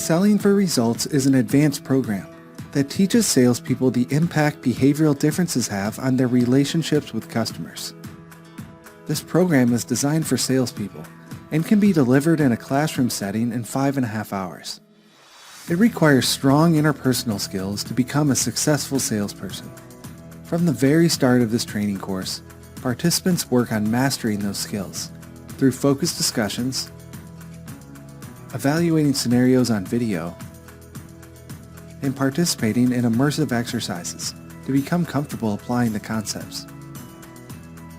Selling for Results is an advanced program that teaches salespeople the impact behavioral differences have on their relationships with customers. This program is designed for salespeople and can be delivered in a classroom setting in 5.5 hours. It requires strong interpersonal skills to become a successful salesperson. From the very start of this training course, participants work on mastering those skills through focused discussions, evaluating scenarios on video, and participating in immersive exercises to become comfortable applying the concepts.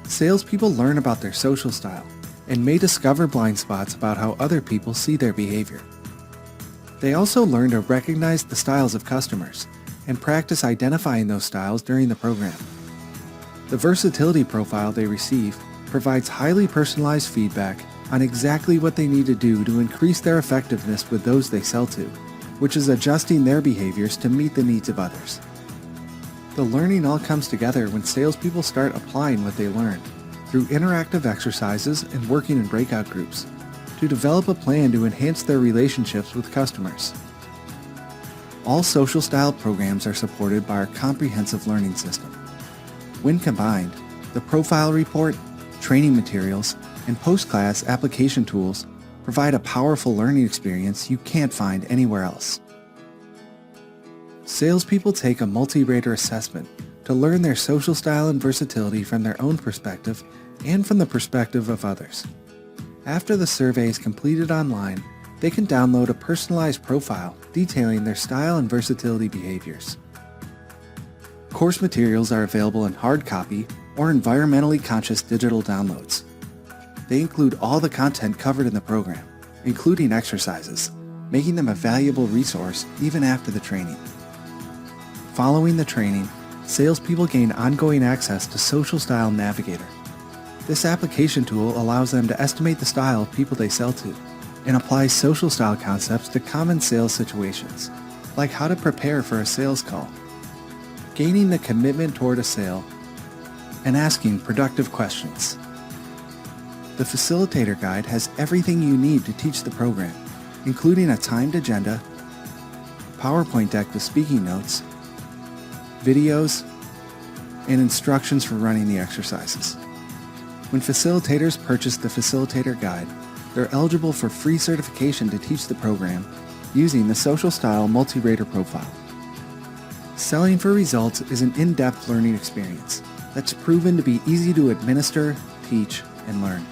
Salespeople learn about their social style and may discover blind spots about how other people see their behavior. They also learn to recognize the styles of customers and practice identifying those styles during the program. The versatility profile they receive provides highly personalized feedback on exactly what they need to do to increase their effectiveness with those they sell to, which is adjusting their behaviors to meet the needs of others. The learning all comes together when salespeople start applying what they learned through interactive exercises and working in breakout groups to develop a plan to enhance their relationships with customers. All social style programs are supported by our comprehensive learning system. When combined, the profile report, training materials, and post-class application tools provide a powerful learning experience you can't find anywhere else. Salespeople take a multi-rater assessment to learn their social style and versatility from their own perspective and from the perspective of others. After the survey is completed online, they can download a personalized profile detailing their style and versatility behaviors. Course materials are available in hard copy or environmentally conscious digital downloads. They include all the content covered in the program, including exercises, making them a valuable resource even after the training. Following the training, salespeople gain ongoing access to Social Style Navigator. This application tool allows them to estimate the style of people they sell to and applies social style concepts to common sales situations, like how to prepare for a sales call, gaining the commitment toward a sale, and asking productive questions. The Facilitator Guide has everything you need to teach the program, including a timed agenda, PowerPoint deck with speaking notes, videos, and instructions for running the exercises. When facilitators purchase the Facilitator Guide, they're eligible for free certification to teach the program using the Social Style Multi-Rater Profile. Selling for Results is an in-depth learning experience that's proven to be easy to administer, teach, and learn.